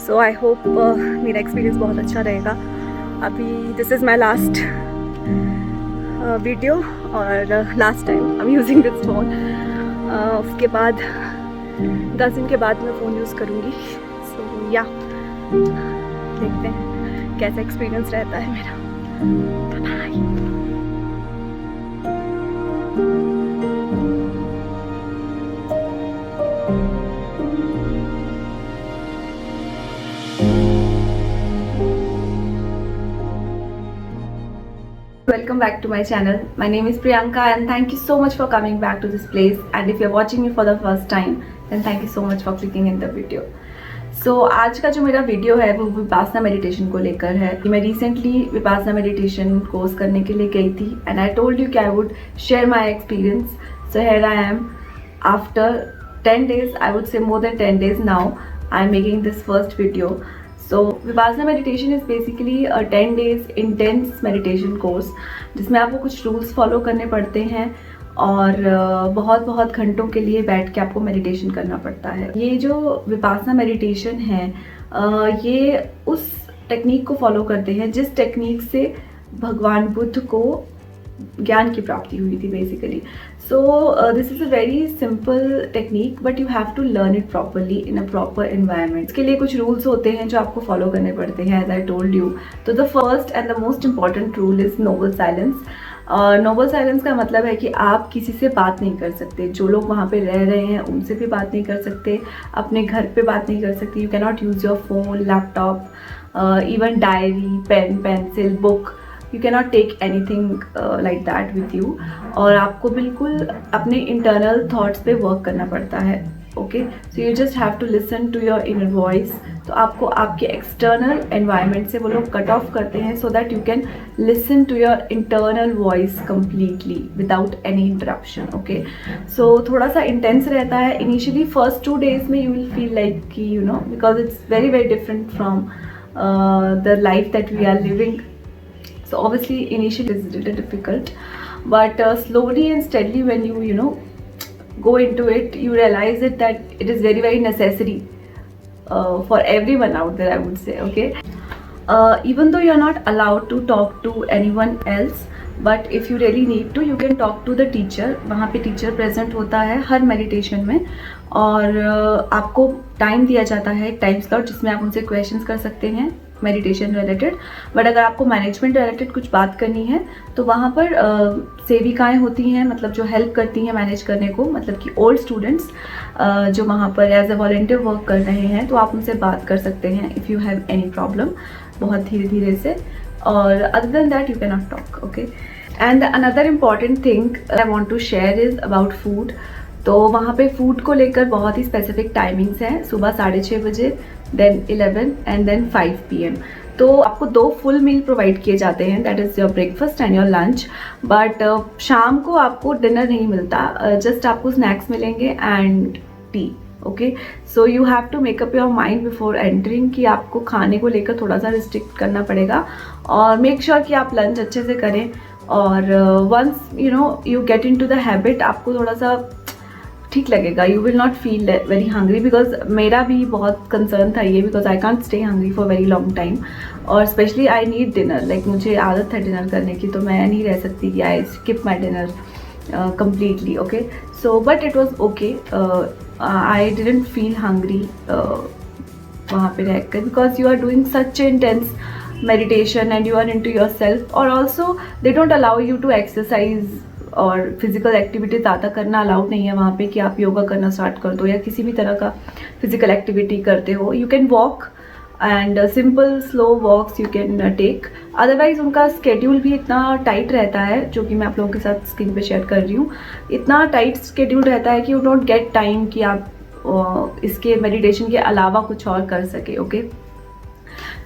So I hope मेरा experience बहुत अच्छा रहेगा। अभी this is my last video और last time I am using this phone. उसके बाद 10 दिन के बाद मैं फ़ोन यूज़ करूँगी। सो या देखते हैं कैसा एक्सपीरियंस रहता है मेरा। Bye. Welcome back to my channel. My name is Priyanka and thank you so much for coming back to this place, and if you're watching me for the first time then thank you so much for clicking in the video. So आज का जो मेरा video है वो Vipassana meditation को लेकर है। मैं रिसेंटली विपासना मेडिटेशन कोर्स करने के लिए गई थी एंड आई टोल्ड यू कि I would share my experience. So here I am after 10 days, I would say more than 10 days now, I am making this first video. So Vipassana meditation is basically 10 days intense meditation course जिसमें आपको कुछ rules follow करने पड़ते हैं और बहुत घंटों के लिए बैठ के आपको मेडिटेशन करना पड़ता है. ये जो विपासना मेडिटेशन है ये उस टेक्निक को फॉलो करते हैं जिस टेक्निक से भगवान बुद्ध को ज्ञान की प्राप्ति हुई थी basically. So this is a very simple technique but you have to learn it properly in a proper environment. इसके लिए कुछ रूल्स होते हैं जो आपको फॉलो करने पड़ते हैं एज आई टोल्ड यू. तो the first and the most important rule is noble silence. Noble silence का मतलब है कि आप किसी से बात नहीं कर सकते. जो लोग वहाँ पे रह रहे हैं उनसे भी बात नहीं कर सकते, अपने घर पे बात नहीं कर सकते. You can not use your phone, laptop, even diary, pen, pencil, book. You can not take anything like that with you. और आपको बिल्कुल अपने इंटरनल थाट्स पे वर्क करना पड़ता है. Okay, so you just have to listen to your inner voice. तो आपको आपके एक्सटर्नल एनवायरनमेंट से वो लोग कट ऑफ करते हैं so that you can listen to your internal voice completely without any interruption. Okay, so थोड़ा सा इंटेंस रहता है इनिशियली. फर्स्ट 2 days में यू विल फील लाइक कि you know because it's very different from the life that we are living. So obviously initially it's a little difficult, but slowly and steadily when you know go into it, you realize that it is very necessary for everyone out there, I would say. Okay, even though you're not allowed to talk to anyone else, but if you really need to, you can talk to the teacher. वहाँ पे teacher present होता है हर meditation में और आपको time दिया जाता है, एक टाइम स्लॉट जिसमें आप उनसे क्वेश्चंस कर सकते हैं मेडिटेशन रिलेटेड. बट अगर आपको मैनेजमेंट रिलेटेड कुछ बात करनी है तो वहाँ पर सेविकाएँ होती हैं, मतलब जो हेल्प करती हैं मैनेज करने को, मतलब कि ओल्ड स्टूडेंट्स जो वहाँ पर एज अ वॉलंटियर वर्क कर रहे हैं. तो आप उनसे बात कर सकते हैं if you have any problem, बहुत धीरे से. और other than that you can not talk. Okay, and another important thing I want to share is about food. तो वहाँ पे फूड को लेकर बहुत ही स्पेसिफिक टाइमिंग्स हैं. सुबह 6:30 बजे, देन 11 एंड देन 5 PM. तो आपको 2 फुल मील प्रोवाइड किए जाते हैं, that is your breakfast and your lunch. But शाम को आपको डिनर नहीं मिलता, जस्ट आपको स्नैक्स मिलेंगे and tea. Okay, so you have to make up your mind before entering कि आपको खाने को लेकर थोड़ा सा रिस्ट्रिक्ट करना पड़ेगा और मेक श्योर कि आप लंच अच्छे से करें. और once you get into the habit आपको थोड़ा सा ठीक लगेगा. You will not feel very hungry, because मेरा भी बहुत कंसर्न था ये, because I can't stay hungry for very long time. और specially I need dinner, like मुझे आदत है डिनर करने की, तो मैं नहीं रह सकती कि I skip my dinner completely. Okay, so but it was okay. I didn't feel hungry वहाँ पे रहकर, because you are doing such intense meditation and you are into yourself. और also they don't allow you to exercise और physical activity ज़्यादा करना allowed नहीं है वहाँ पे कि आप योगा करना स्टार्ट कर दो या किसी भी तरह का फिजिकल एक्टिविटी करते हो. You can walk and simple slow walks you can take. Otherwise उनका स्केड्यूल भी इतना टाइट रहता है, जो कि मैं आप लोगों के साथ स्क्रीन पे शेयर कर रही हूँ. इतना टाइट स्केड्यूल रहता है कि यू डोंट गेट टाइम कि आप इसके मेडिटेशन के अलावा कुछ और कर सके. Okay,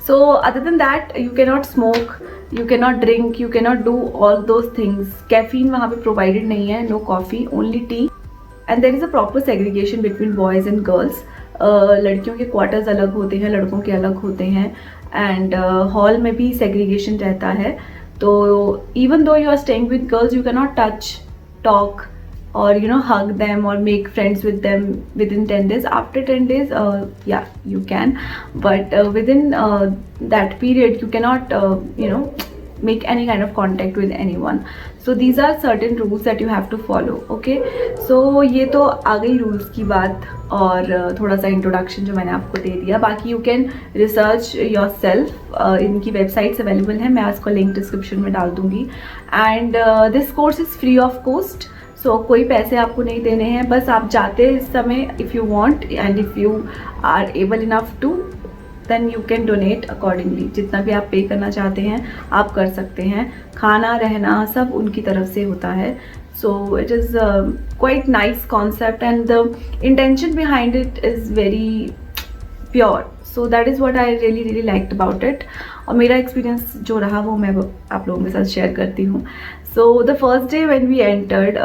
so other than that you can not smoke, you can not drink, you can not do all those things. Caffeine वहाँ पे प्रोवाइडेड नहीं है, no coffee, only tea. And there is a proper segregation between boys and girls. लड़कियों के quarters अलग होते हैं, लड़कों के अलग होते हैं. एंड हॉल में भी सेग्रीगेशन रहता है. तो even though you are staying with girls, you can not touch, talk, or hug them or make friends with them within 10 days. After 10 days, yeah, you can, but within that period you cannot make any kind of contact with anyone. So these are certain rules that you have to follow. Okay, so ये तो आ गई rules की बात, और थोड़ा सा introduction जो मैंने आपको दे दिया. बाकी you can research yourself, इनकी वेबसाइट्स अवेलेबल हैं, मैं इसको लिंक डिस्क्रिप्शन में डाल दूँगी. And this course is free of cost, so कोई पैसे आपको नहीं देने हैं, बस आप जाते इस समय, if you want and if you are able enough to, then you can donate accordingly. जितना भी आप पे करना चाहते हैं आप कर सकते हैं. खाना रहना सब उनकी तरफ से होता है. So it is quite nice concept and the intention behind it is very pure. So that is what I really really liked about it. और मेरा एक्सपीरियंस जो रहा वो मैं आप लोगों के साथ शेयर करती हूँ. So the first day when we entered,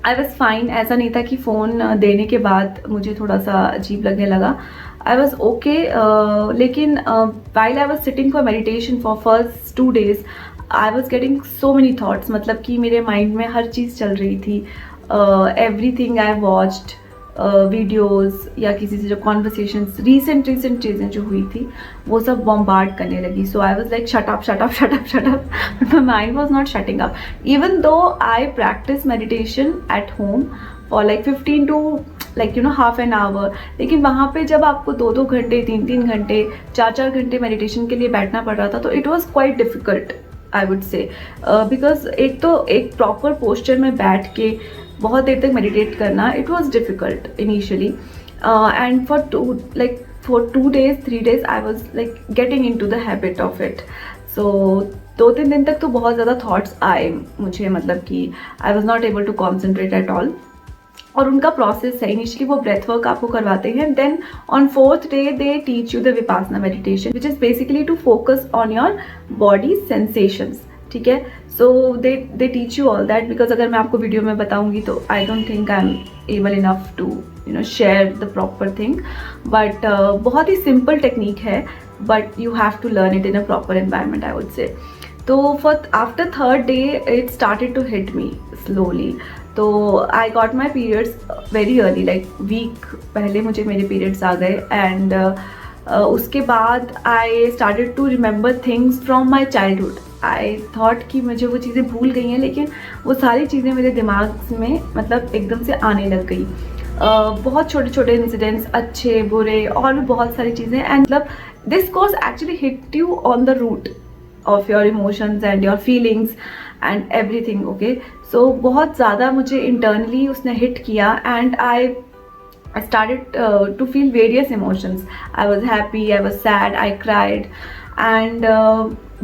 I was fine. ऐसा नहीं था कि फ़ोन देने के बाद मुझे थोड़ा सा अजीब लगने लगा. I was okay, लेकिन while I was sitting for meditation for first 2 days, I was getting so many thoughts. मतलब कि मेरे माइंड में हर चीज़ चल रही थी. Everything I watched, वीडियोज़ या किसी से जो कॉन्वर्सेशंस रिसेंट चीज़ें जो हुई थी वो सब बॉम्बार्ड करने लगी. So I was like shut up shut up shut up shut up, but my mind was not shutting up. Even though I practice meditation at home for like 15 to half an hour, लेकिन वहाँ पे जब आपको 2-2 घंटे 3-3 घंटे 4-4 घंटे meditation के लिए बैठना पड़ रहा था, तो it was quite difficult I would say. Because एक प्रॉपर पोस्चर में बैठ के बहुत देर तक मेडिटेट करना, it was difficult initially. And for 2 days 3 days I was like getting into the habit of it. So 2-3 दिन तक तो बहुत ज़्यादा थाट्स आए मुझे, मतलब कि I was not able to concentrate at all. और उनका प्रोसेस है, इनिशियली वो ब्रेथ वर्क आपको करवाते हैं, then on 4th day they teach you the Vipassana meditation which is basically to focus on your body sensations. ठीक है, so they teach you all that. Because अगर मैं आपको वीडियो में बताऊंगी तो I don't think I am able enough to share the proper thing. But बहुत ही सिंपल टेक्निक है, but you have to learn it in a proper environment I would से. तो for after 3rd day it started to hit me slowly. तो I got my periods very early, like week पहले मुझे मेरे periods आ गए. And उसके बाद I started to remember things from my childhood. I thought कि मुझे वो चीज़ें भूल गई हैं, लेकिन वो सारी चीज़ें मेरे दिमाग में मतलब एकदम से आने लग गई. बहुत छोटे छोटे इंसिडेंट्स, अच्छे बुरे और भी बहुत सारी चीज़ें. एंड मतलब this course actually hit you on the root of your emotions and your feelings and everything. Okay, so बहुत ज़्यादा मुझे इंटरनली उसने हिट किया. And I started to feel various emotions. I was happy, I was sad, I cried. And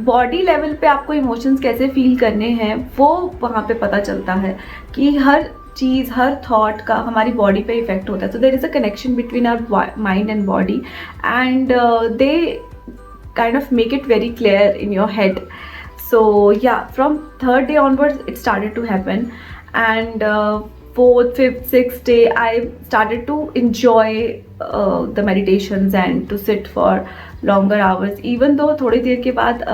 body level पे आपको emotions कैसे feel करने हैं वो वहाँ पे पता चलता है कि हर चीज़, हर थॉट का हमारी बॉडी पे इफेक्ट होता है. So there is a connection between our mind and body, and they kind of make it very clear in your head. So yeah, from 3rd day onwards it started to happen. And 4th, 5th, 6th day I started to enjoy the meditations and to sit for longer hours. Even though थोड़ी देर के बाद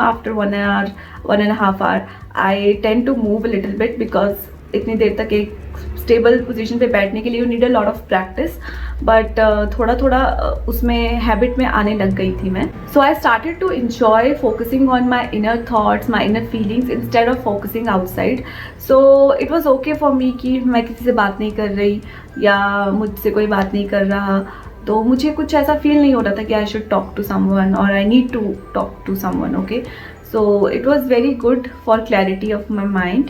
after 1 hour, 1.5 hour I tend to move a little bit, because इतनी देर तक एक stable position पे बैठने के लिए you need a lot of practice. But थोड़ा थोड़ा उसमें हैबिट में आने लग गई थी मैं. So I started to enjoy focusing on my inner thoughts, my inner feelings instead of focusing outside. So it was okay for me कि मैं किसी से बात नहीं कर रही या मुझसे कोई बात नहीं कर रहा, तो मुझे कुछ ऐसा फील नहीं हो रहा था कि I should talk to someone और I need to talk to someone. Okay, so it was very good for clarity of my mind.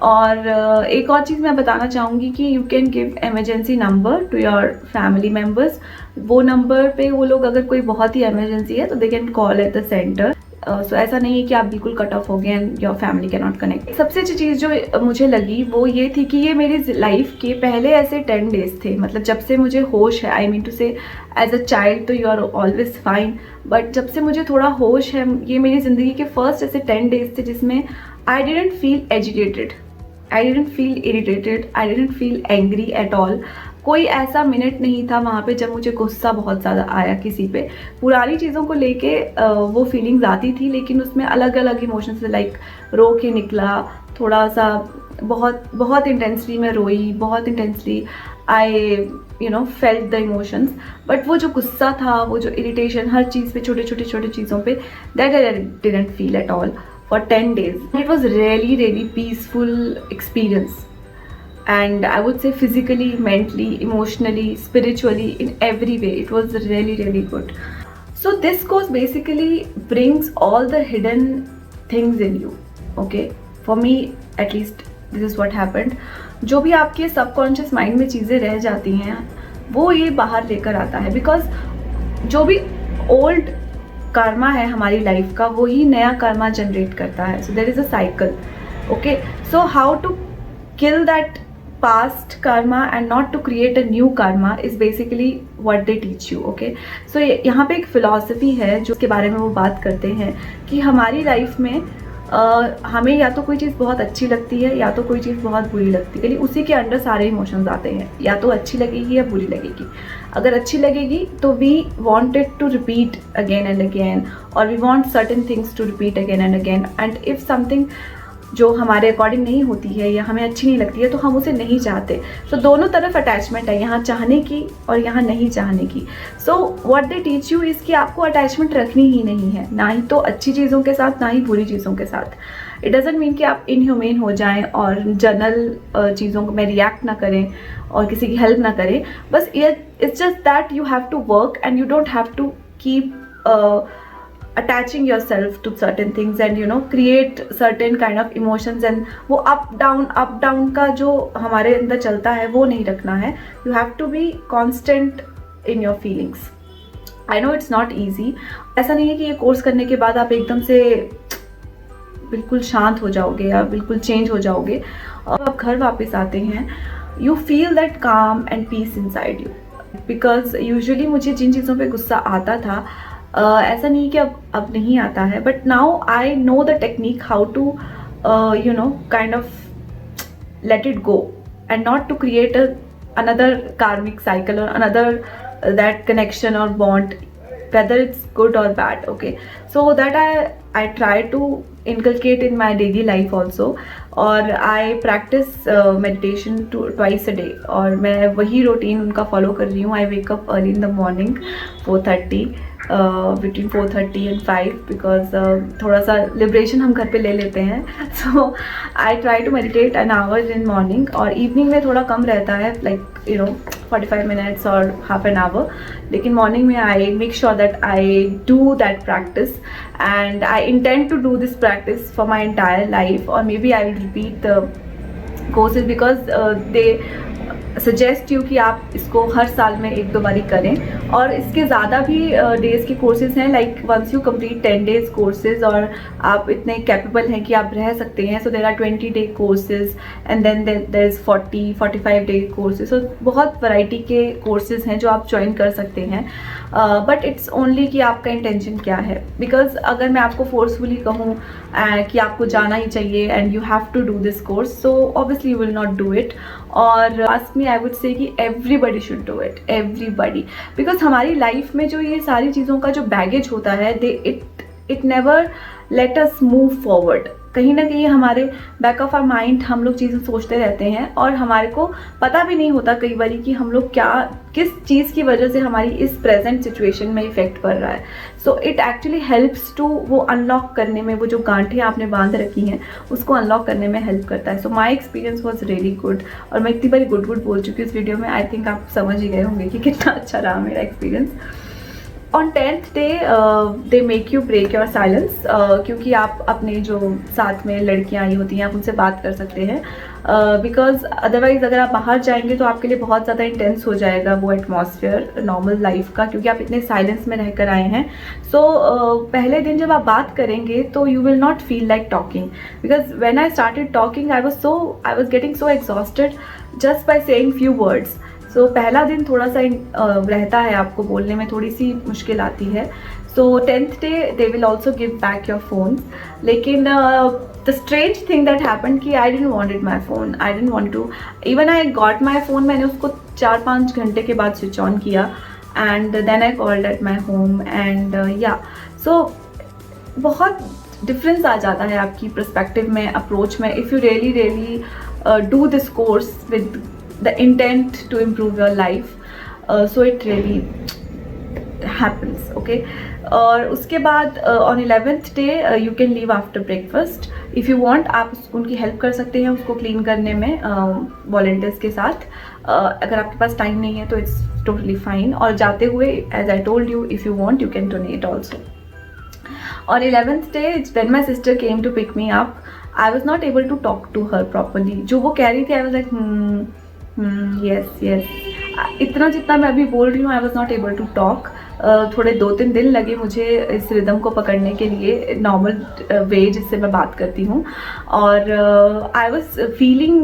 और एक और चीज़ मैं बताना चाहूँगी कि you can give emergency number to your family members. वो नंबर पे वो लोग अगर कोई बहुत ही इमरजेंसी है तो they can call at the centre. So ऐसा नहीं है कि आप बिल्कुल कट ऑफ हो गए and your family can not connect. सबसे अच्छी चीज़ जो मुझे लगी वो ये थी कि ये मेरी लाइफ के पहले ऐसे 10 days थे. मतलब जब से मुझे होश है, I mean to say as a child तो you are always fine, but जब से मुझे थोड़ा होश है, ये मेरी ज़िंदगी के फर्स्ट ऐसे 10 days थे जिसमें I didn't feel agitated, I didn't feel irritated, I didn't feel angry at all. कोई ऐसा मिनट नहीं था वहाँ पे जब मुझे गुस्सा बहुत ज़्यादा आया किसी पे। पुरानी चीज़ों को लेके वो फीलिंग्स आती थी, लेकिन उसमें अलग अलग इमोशंस, लाइक रो के निकला, थोड़ा सा बहुत इंटेंसली मैं रोई, बहुत intensely I felt the emotions. But वो जो गुस्सा था, वो जो इरिटेशन हर चीज़ पे, छोटे चीज़ों पे, that I didn't feel at all for 10 days. It was really peaceful experience, and I would say physically, mentally, emotionally, spiritually, in every way it was really good. So this course basically brings all the hidden things in you. Okay, for me at least this is what happened. जो भी आपके subconscious mind में चीज़ें रह जाती हैं वो ये बाहर लेकर आता है, बिकॉज जो भी ओल्ड कर्मा है हमारी लाइफ का, वो ही नया कर्मा जनरेट करता है. So there is a cycle. Okay, so how to kill that past karma and not to create a new karma is basically what they teach you. Okay, so यहाँ पे एक फिलॉसफी है जो के बारे में वो बात करते हैं कि हमारी लाइफ में हमें या तो कोई चीज़ बहुत अच्छी लगती है या तो कोई चीज़ बहुत बुरी लगती है, लेकिन उसी के अंडर सारे इमोशंस आते हैं. या तो अच्छी लगेगी या बुरी लगेगी. अगर अच्छी लगेगी तो we want it to repeat again and again, और we want certain things to repeat again and again. And if something जो हमारे अकॉर्डिंग नहीं होती है या हमें अच्छी नहीं लगती है तो हम उसे नहीं चाहते. सो दोनों तरफ अटैचमेंट है, यहाँ चाहने की और यहाँ नहीं चाहने की. So what they teach you is कि आपको अटैचमेंट रखनी ही नहीं है, ना ही तो अच्छी चीज़ों के साथ ना ही बुरी चीज़ों के साथ. इट डजंट मीन कि आप इनह्यूमेन हो जाएं और जनरल चीज़ों में रिएक्ट ना करें और किसी की हेल्प ना करें. बस it's just that you have to work and you don't have to keep attaching yourself to certain things and create certain kind of emotions, and वो up down का जो हमारे अंदर चलता है वो नहीं रखना है. you have to be constant in your feelings. I know it's not easy. ऐसा नहीं है कि ये कोर्स करने के बाद आप एकदम से बिल्कुल शांत हो जाओगे या बिल्कुल चेंज हो जाओगे. और आप घर वापस आते हैं, you feel that calm and peace inside you, because usually मुझे जिन चीज़ों पे गुस्सा आता था ऐसा नहीं कि अब नहीं आता है, but now I know the technique how to kind of let it go and not to create another karmic cycle or another that connection or bond, whether it's good or bad. Okay, so that I try to inculcate in my daily life also, और I practice meditation twice a day, और मैं वही routine उनका follow कर रही हूँ. I wake up early in the morning 4:30, between 4:30 and 5, because थोड़ा सा लिबरेशन हम घर पे ले लेते हैं. So I try to meditate an hour in morning, और इवनिंग में थोड़ा कम रहता है, like 45 minutes or half an hour. लेकिन मॉर्निंग में I make sure that I do that practice, and I intend to do this practice for my entire life, or maybe I will repeat the courses because they suggest you कि आप इसको हर साल में 1-2 बारी करें. और इसके ज़्यादा भी डेज़ के कोर्सेज़ हैं, like once you complete 10 days courses और आप इतने कैपेबल हैं कि आप रह सकते हैं, so there are 20 day courses and then there is 40-45 day courses. So बहुत वैरायटी के कोर्सेज़ हैं जो आप ज्वाइन कर सकते हैं. बट इट्स ओनली कि आपका इंटेंशन क्या है, बिकॉज अगर मैं आपको फोर्सफुली कहूँ कि आपको जाना ही चाहिए and you have to do this course, so obviously you will not do it. और ask me, I would say कि everybody should do it, everybody, because हमारी लाइफ में जो ये सारी चीज़ों का जो बैगेज होता है, it never let us move forward. कहीं ना कहीं हमारे बैक ऑफ आर माइंड हम लोग चीज़ें सोचते रहते हैं और हमारे को पता भी नहीं होता कई बार कि हम लोग किस चीज़ की वजह से हमारी इस प्रेजेंट सिचुएशन में इफेक्ट पड़ रहा है. So it actually helps to वो अनलॉक करने में, वो जो गांठें आपने बांध रखी हैं उसको अनलॉक करने में हेल्प करता है. So my experience was really good, और मैं इतनी बारी गुड बोल चुकी हूँ इस वीडियो में. आई थिंक आप समझ ही गए होंगे कि कितना अच्छा रहा मेरा experience. On 10th day they make you break your silence, क्योंकि आप अपने जो साथ में लड़कियां आई होती हैं आप उनसे बात कर सकते हैं, बिकॉज अदरवाइज अगर आप बाहर जाएंगे तो आपके लिए बहुत ज़्यादा इंटेंस हो जाएगा वो एटमॉस्फेयर नॉर्मल लाइफ का, क्योंकि आप इतने साइलेंस में रहकर आए हैं. सो पहले दिन जब आप बात करेंगे तो you will not feel like talking, because when I started talking I was getting so exhausted just by saying few words. So पहला दिन थोड़ा सा रहता है, आपको बोलने में थोड़ी सी मुश्किल आती है. सो 10th day they will also give back your phone, लेकिन the strange thing that happened कि I didn't wanted my phone. I didn't want to. Even I got my phone. मैंने उसको 4-5 घंटे के बाद स्विच ऑन किया and then I called at my home and yeah. So बहुत difference आ जाता है आपकी पर्सपेक्टिव में, अप्रोच में. If you really do this course with the intent to improve your life, so it really happens, okay. और उसके बाद on 11th day you can leave after breakfast. If you want आप उनकी help कर सकते हैं उसको क्लीन करने में वॉलंटियर्स के साथ. अगर आपके पास टाइम नहीं है तो इट्स टोटली फाइन. और जाते हुए as I told you, if you want you can donate also. On 11th day, when my sister came to pick me up, I was not able to talk to her properly. जो वो कह रही थी, I was like, yes. इतना जितना मैं अभी बोल रही हूँ, I was not able to talk. थोड़े 2-3 दिन लगे मुझे इस रिदम को पकड़ने के लिए, नॉर्मल वे जिससे मैं बात करती हूँ. और I was feeling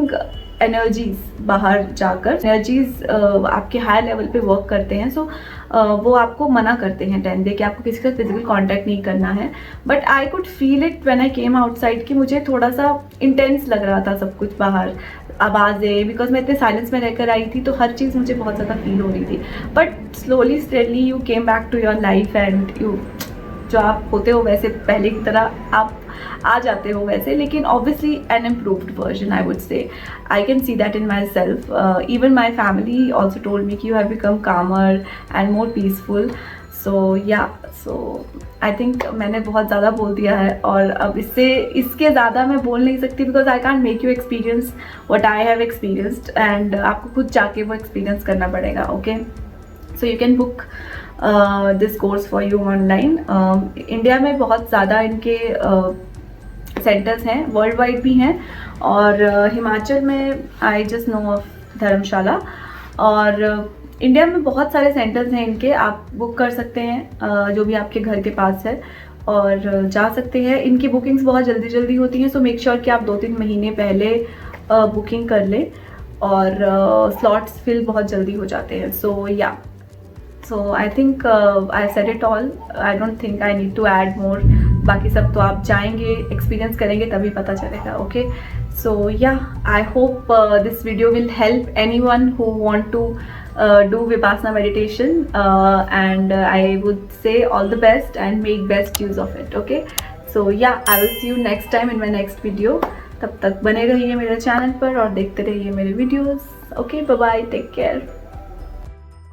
एनर्जीज बाहर जाकर. एनर्जीज आपके हाई लेवल पे वर्क करते हैं. सो वो आपको मना करते हैं 10 डे कि आपको किसी का फिजिकल कांटेक्ट नहीं करना है. But I could feel it when I came outside कि मुझे थोड़ा सा इंटेंस लग रहा था सब कुछ बाहर, आवाज़ें, बिकॉज मैं इतने साइलेंस में रहकर आई थी तो हर चीज़ मुझे बहुत ज़्यादा फील हो रही थी. But slowly steadily you came back to your life and you, जो आप होते हो वैसे पहले की तरह आप आ जाते हो वैसे. लेकिन obviously N improved version I would से. I can see that in my self. Even my family also told me कि यू हैव बिकम कामर and more peaceful. So yeah, so I think मैंने बहुत ज़्यादा बोल दिया है और अब इसके ज़्यादा मैं बोल नहीं सकती, because I can't make you experience what I have experienced. And आपको खुद जाके वो एक्सपीरियंस करना पड़ेगा, okay. So you can book this course for you online. India में बहुत ज़्यादा इनके सेंटर्स हैं, वर्ल्ड वाइड भी हैं. और हिमाचल में आई जस्ट नो ऑफ धर्मशाला. और इंडिया में बहुत सारे सेंटर्स हैं इनके, आप बुक कर सकते हैं जो भी आपके घर के पास है और जा सकते हैं. इनकी बुकिंग्स बहुत जल्दी होती हैं. सो मेक श्योर कि आप 2-3 महीने पहले बुकिंग कर लें और स्लॉट्स फिल बहुत जल्दी हो जाते हैं. So yeah, so I think I said it all. I don't think I need to add more. बाकी सब तो आप जाएंगे, एक्सपीरियंस करेंगे तभी पता चलेगा, okay. So yeah, I hope this video will help anyone who want to do Vipassana meditation and I would say all the best and make best use of it, okay. So yeah, I will see you next time in my next video. तब तक बने रहिए मेरे channel पर और देखते रहिए मेरे videos. Okay, bye bye, take care.